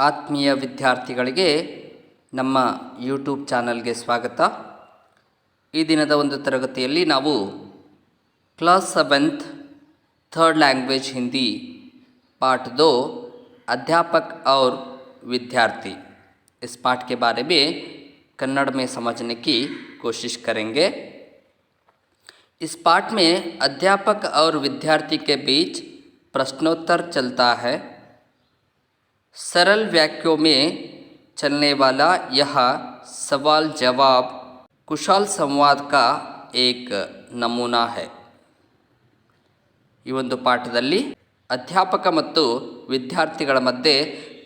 ಆತ್ಮೀಯ ವಿದ್ಯಾರ್ಥಿಗಳಿಗೆ ನಮ್ಮ ಯೂಟ್ಯೂಬ್ ಚಾನಲ್ಗೆ ಸ್ವಾಗತ. ಈ ದಿನದ ಒಂದು ತರಗತಿಯಲ್ಲಿ ನಾವು class 7th third language Hindi पाठ 2 अध्यापक और विद्यार्थी इस पाठ के बारे में कन्नड़ में समझने की कोशिश करेंगे. इस पाठ में अध्यापक और विद्यार्थी के बीच प्रश्नोत्तर चलता है. सरल वाक्यों में चलने वाला यह सवाल जवाब कुशल संवाद का एक नमूना है. ಈ ಒಂದು ಪಾಠದಲ್ಲಿ ಅಧ್ಯಾಪಕ ಮತ್ತು ವಿದ್ಯಾರ್ಥಿಗಳ ಮಧ್ಯೆ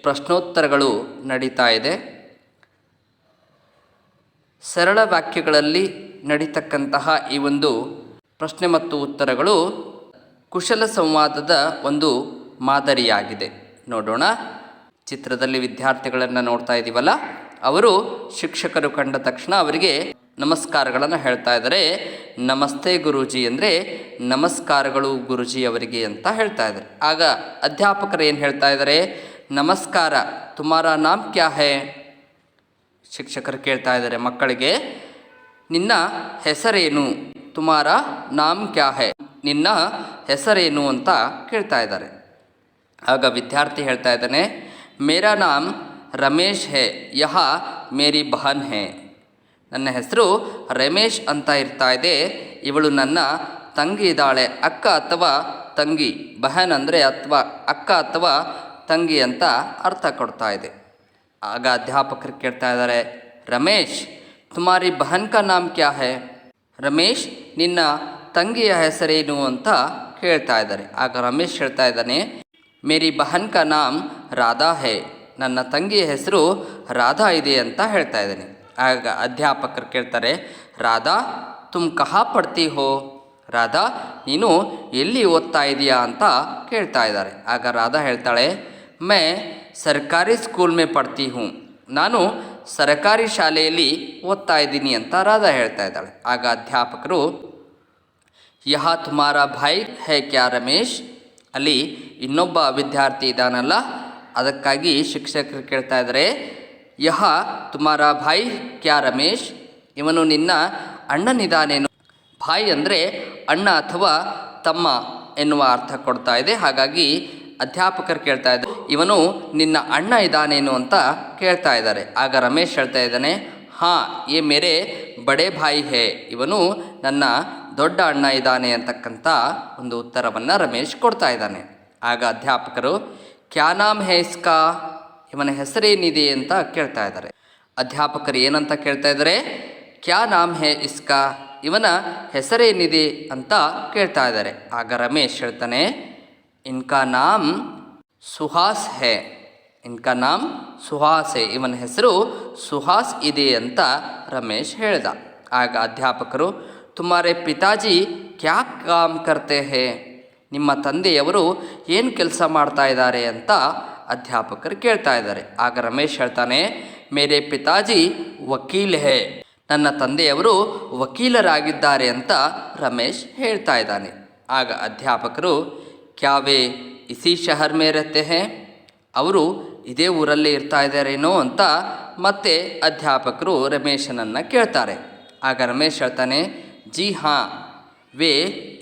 ಪ್ರಶ್ನೋತ್ತರಗಳು ನಡೀತಾ ಇದೆ. ಸರಳ ವಾಕ್ಯಗಳಲ್ಲಿ ನಡೀತಕ್ಕಂತಹ ಈ ಒಂದು ಪ್ರಶ್ನೆ ಮತ್ತು ಉತ್ತರಗಳು ಕುಶಲ ಸಂವಾದದ ಒಂದು ಮಾದರಿಯಾಗಿದೆ. ನೋಡೋಣ. ಚಿತ್ರದಲ್ಲಿ ವಿದ್ಯಾರ್ಥಿಗಳನ್ನು ನೋಡ್ತಾ ಇದ್ದೀವಲ್ಲ, ಅವರು ಶಿಕ್ಷಕರು ಕಂಡ ತಕ್ಷಣ ಅವರಿಗೆ ನಮಸ್ಕಾರಗಳನ್ನು ಹೇಳ್ತಾ ಇದ್ದಾರೆ. ನಮಸ್ತೆ ಗುರೂಜಿ ಅಂದರೆ ನಮಸ್ಕಾರಗಳು ಗುರೂಜಿ ಅವರಿಗೆ ಅಂತ ಹೇಳ್ತಾ ಇದ್ದಾರೆ. ಆಗ ಅಧ್ಯಾಪಕರು ಏನು ಹೇಳ್ತಾ ಇದ್ದಾರೆ? ನಮಸ್ಕಾರ, ತುಮಾರಾ ನಾಮ್ ಕ್ಯಾ ಹೈ? ಶಿಕ್ಷಕರು ಕೇಳ್ತಾ ಇದ್ದಾರೆ ಮಕ್ಕಳಿಗೆ, ನಿನ್ನ ಹೆಸರೇನು? ತುಮಾರಾ ನಾಮ್ ಕ್ಯಾ ಹೈ, ನಿನ್ನ ಹೆಸರೇನು ಅಂತ ಕೇಳ್ತಾ ಇದ್ದಾರೆ. ಆಗ ವಿದ್ಯಾರ್ಥಿ ಹೇಳ್ತಾ ಇದ್ದಾನೆ, ಮೇರಾ ನಾಮ್ ರಮೇಶ್ ಹೈ, ಯಹ ಮೇರಿ ಬಹನ್ ಹೈ. ನನ್ನ ಹೆಸರು ರಮೇಶ್ ಅಂತ ಇರ್ತಾ ಇದೆ, ಇವಳು ನನ್ನ ತಂಗಿ ಇದ್ದಾಳೆ. ಅಕ್ಕ ಅಥವಾ ತಂಗಿ, ಬಹನ್ ಅಂದರೆ ಅಥವಾ ಅಕ್ಕ ಅಥವಾ ತಂಗಿ ಅಂತ ಅರ್ಥ ಕೊಡ್ತಾ ಇದೆ. ಆಗ ಅಧ್ಯಾಪಕರು ಕೇಳ್ತಾ ಇದ್ದಾರೆ, ರಮೇಶ್ ತುಮಾರಿ ಬಹನ್ ಕಾ ನಾಮ್ ಕ್ಯಾ ಹೈ? ರಮೇಶ್ ನಿನ್ನ ತಂಗಿಯ ಹೆಸರೇನು ಅಂತ ಕೇಳ್ತಾ ಇದ್ದಾರೆ. ಆಗ ರಮೇಶ್ ಹೇಳ್ತಾ ಇದ್ದಾನೆ, ಮೇರಿ ಬಹನ್ ಕಾ ನಾಮ್ ರಾಧಾ ಹೈ, ನನ್ನ ತಂಗಿಯ ಹೆಸರು ರಾಧಾ ಇದೆ ಅಂತ ಹೇಳ್ತಾ ಇದ್ದಾನೆ. ಆಗ ಅಧ್ಯಾಪಕರು ಕೇಳ್ತಾರೆ, ರಾಧಾ ತುಮ್ ಕಹಾ ಪಡ್ತಿ ಹೋ? ರಾಧಾ ನೀನು ಎಲ್ಲಿ ಓದ್ತಾ ಇದೆಯಾ ಅಂತ ಕೇಳ್ತಾ ಇದ್ದಾರೆ. ಆಗ ರಾಧಾ ಹೇಳ್ತಾಳೆ, ಮೈ ಸರ್ಕಾರಿ ಸ್ಕೂಲ್ ಮೇ ಪಡ್ತಿ ಹೂँ, ನಾನು ಸರ್ಕಾರಿ ಶಾಲೆಯಲ್ಲಿ ಓದ್ತಾ ಇದ್ದೀನಿ ಅಂತ ರಾಧಾ ಹೇಳ್ತಾ ಇದ್ದಾಳೆ. ಆಗ ಅಧ್ಯಾಪಕರು, ಯಹ ತುಮಾರಾ ಭಾಯ್ ಹೈ ಕ್ಯಾ ರಮೇಶ್? ಅಲ್ಲಿ ಇನ್ನೊಬ್ಬ ವಿದ್ಯಾರ್ಥಿ ಇದ್ದಾನಲ್ಲ, ಅದಕ್ಕಾಗಿ ಶಿಕ್ಷಕರು ಕೇಳ್ತಾ ಇದ್ದಾರೆ, ಯಹ ತುಮಾರಾ ಭಾಯ್ ಕ್ಯಾ ರಮೇಶ್? ಇವನು ನಿನ್ನ ಅಣ್ಣನಿದ್ದಾನೇನು? ಭಾಯ್ ಅಂದರೆ ಅಣ್ಣ ಅಥವಾ ತಮ್ಮ ಎನ್ನುವ ಅರ್ಥ ಕೊಡ್ತಾ ಇದೆ. ಹಾಗಾಗಿ ಅಧ್ಯಾಪಕರು ಕೇಳ್ತಾ ಇದ್ದಾರೆ, ಇವನು ನಿನ್ನ ಅಣ್ಣ ಇದ್ದಾನೇನು ಅಂತ ಕೇಳ್ತಾ ಇದ್ದಾರೆ. ಆಗ ರಮೇಶ್ ಹೇಳ್ತಾ ಇದ್ದಾನೆ, ಹಾಂ ಯೇ ಮೇರೆ ಬಡೆ ಭಾಯ್ ಹೇ, ಇವನು ನನ್ನ ದೊಡ್ಡ ಅಣ್ಣ ಇದ್ದಾನೆ ಅಂತಕ್ಕಂಥ ಒಂದು ಉತ್ತರವನ್ನು ರಮೇಶ್ ಕೊಡ್ತಾ ಇದ್ದಾನೆ. ಆಗ ಅಧ್ಯಾಪಕರು, ಕ್ಯಾ ನಾಮ್ ಹೇ ಇಸ್ಕಾ? ಇವನ ಹೆಸರೇನಿದೆ ಅಂತ ಕೇಳ್ತಾ ಇದ್ದಾರೆ. ಅಧ್ಯಾಪಕರು ಏನಂತ ಕೇಳ್ತಾ ಇದ್ದಾರೆ? ಕ್ಯಾ ನಾಮ್ ಹೇ ಇಸ್ಕಾ, ಇವನ ಹೆಸರೇನಿದೆ ಅಂತ ಕೇಳ್ತಾ ಇದ್ದಾರೆ. ಆಗ ರಮೇಶ್ ಹೇಳ್ತಾನೆ, ಇನ್ಕಾ ನಾಮ್ ಸುಹಾಸ್ ಹೇ, ಇನ್ಕಾ ನಾಮ್ ಸುಹಾಸ್ ಹೇ, ಇವನ ಹೆಸರು ಸುಹಾಸ್ ಇದೆ ಅಂತ ರಮೇಶ್ ಹೇಳ್ದ. ಆಗ ಅಧ್ಯಾಪಕರು, ತುಮಾರೆ ಪಿತಾಜಿ ಕ್ಯಾ ಕಾಮ್ ಕರ್ತೆ ಹೇ? ನಿಮ್ಮ ತಂದೆಯವರು ಏನು ಕೆಲಸ ಮಾಡ್ತಾ ಇದ್ದಾರೆ ಅಂತ ಅಧ್ಯಾಪಕರು ಕೇಳ್ತಾ ಇದ್ದಾರೆ. ಆಗ ರಮೇಶ್ ಹೇಳ್ತಾನೆ, ಮೇರೆ ಪಿತಾಜಿ ವಕೀಲ್ ಹೇ, ನನ್ನ ತಂದೆಯವರು ವಕೀಲರಾಗಿದ್ದಾರೆ ಅಂತ ರಮೇಶ್ ಹೇಳ್ತಾ ಇದ್ದಾನೆ. ಆಗ ಅಧ್ಯಾಪಕರು, ಕ್ಯಾವೇ ಇಸಿ ಶಹರ್ ಮೇ ರಹತೆ ಹೇ? ಅವರು ಇದೇ ಊರಲ್ಲೇ ಇರ್ತಾ ಇದ್ದಾರೇನೋ ಅಂತ ಮತ್ತೆ ಅಧ್ಯಾಪಕರು ರಮೇಶನನ್ನು ಕೇಳ್ತಾರೆ. ಆಗ ರಮೇಶ್ ಹೇಳ್ತಾನೆ, ಜಿ ಹಾಂ ವೇ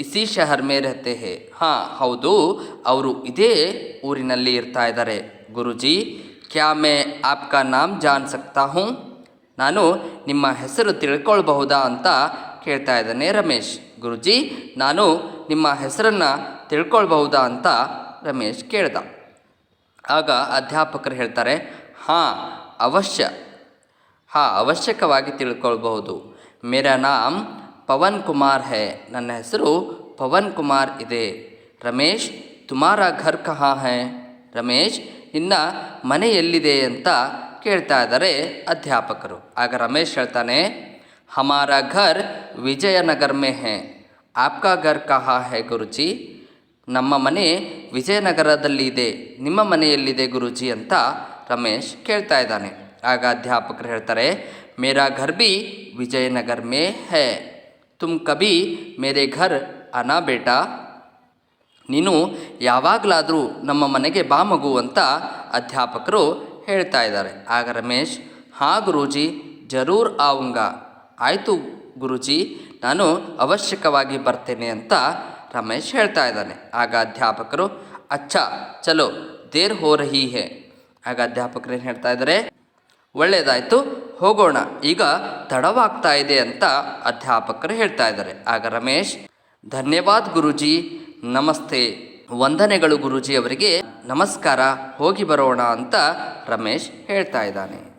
ಇಸಿ ಶಹರ್ ಮೇ ರಹತೆ ಹೇ, ಹಾಂ ಹೌದು, ಅವರು ಇದೇ ಊರಿನಲ್ಲಿ ಇರ್ತಾ ಇದ್ದಾರೆ. ಗುರುಜಿ ಕ್ಯಾ ಮೇ ಆಪ್ಕಾ ನಾಮ್ ಜಾನ್ ಸಕ್ತಾ ಹೂँ? ನಾನು ನಿಮ್ಮ ಹೆಸರು ತಿಳ್ಕೊಳ್ಬಹುದಾ ಅಂತ ಕೇಳ್ತಾ ಇದ್ದಾನೆ ರಮೇಶ್. ಗುರುಜಿ ನಾನು ನಿಮ್ಮ ಹೆಸರನ್ನು ತಿಳ್ಕೊಳ್ಬಹುದಾ ಅಂತ ರಮೇಶ್ ಕೇಳ್ದ. ಆಗ ಅಧ್ಯಾಪಕರು ಹೇಳ್ತಾರೆ, ಅವಶ್ಯಕವಾಗಿ ತಿಳ್ಕೊಳ್ಬಹುದು. ಮೇರಾ ನಾಮ್ ಪವನ್ ಕುಮಾರ್ ಹೈ, ನನ್ನ ಹೆಸರು ಪವನ್ ಕುಮಾರ್ ಇದೆ. ರಮೇಶ್ ತುಮಾರಾ ಘರ್ ಕಹಾ ಹೈ? ರಮೇಶ್ ನಿನ್ನ ಮನೆ ಎಲ್ಲಿದೆ ಅಂತ ಕೇಳ್ತಾ ಇದ್ದಾರೆ ಅಧ್ಯಾಪಕರು. ಆಗ ರಮೇಶ್ ಹೇಳ್ತಾನೆ, ಹಮಾರಾ ಘರ್ ವಿಜಯನಗರ್ ಮೇ ಹೈ, ಆಪ್ಕಾ ಘರ್ ಕಹಾ ಹೈ ಗುರುಜಿ? ನಮ್ಮ ಮನೆ ವಿಜಯನಗರದಲ್ಲಿ ಇದೆ, ನಿಮ್ಮ ಮನೆಯಲ್ಲಿದೆ ಗುರುಜಿ ಅಂತ ರಮೇಶ್ ಕೇಳ್ತಾ ಇದ್ದಾನೆ. ಆಗ ಅಧ್ಯಾಪಕರು ಹೇಳ್ತಾರೆ, ಮೇರಾ ಘರ್ ಭಿ ವಿಜಯನಗರ್ ಮೇ ಹೈ, ತುಮ್ ಕಭಿ ಮೇರೆ ಘರ್ ಆನಾ ಬೇಟಾ? ನೀನು ಯಾವಾಗಲಾದರೂ ನಮ್ಮ ಮನೆಗೆ ಬಾ ಮಗು ಅಂತ ಅಧ್ಯಾಪಕರು ಹೇಳ್ತಾ ಇದ್ದಾರೆ. ಆಗ ರಮೇಶ್, ಹಾಂ ಗುರೂಜಿ, ಜರೂರ್ ಆವುಂಗಾ, ಆಯಿತು ಗುರೂಜಿ, ನಾನು ಅವಶ್ಯಕವಾಗಿ ಬರ್ತೇನೆ ಅಂತ ರಮೇಶ್ ಹೇಳ್ತಾ ಇದ್ದಾನೆ. ಆಗ ಅಧ್ಯಾಪಕರು, ಅಚ್ಚಾ ಚಲೋ ದೇರ್ ಹೋ ರಹಿ ಹೇ. ಆಗ ಅಧ್ಯಾಪಕರು ಏನು ಹೇಳ್ತಾ ಇದ್ದಾರೆ, ಒಳ್ಳೆಯದಾಯಿತು, ಹೋಗೋಣ, ಈಗ ತಡವಾಗ್ತಾ ಇದೆ ಅಂತ ಅಧ್ಯಾಪಕರು ಹೇಳ್ತಾ ಇದ್ದಾರೆ. ಆಗ ರಮೇಶ್, ಧನ್ಯವಾದ ಗುರೂಜಿ, ನಮಸ್ತೆ, ವಂದನೆಗಳು ಗುರೂಜಿ ಅವರಿಗೆ, ನಮಸ್ಕಾರ, ಹೋಗಿ ಬರೋಣ ಅಂತ ರಮೇಶ್ ಹೇಳ್ತಾ ಇದ್ದಾನೆ.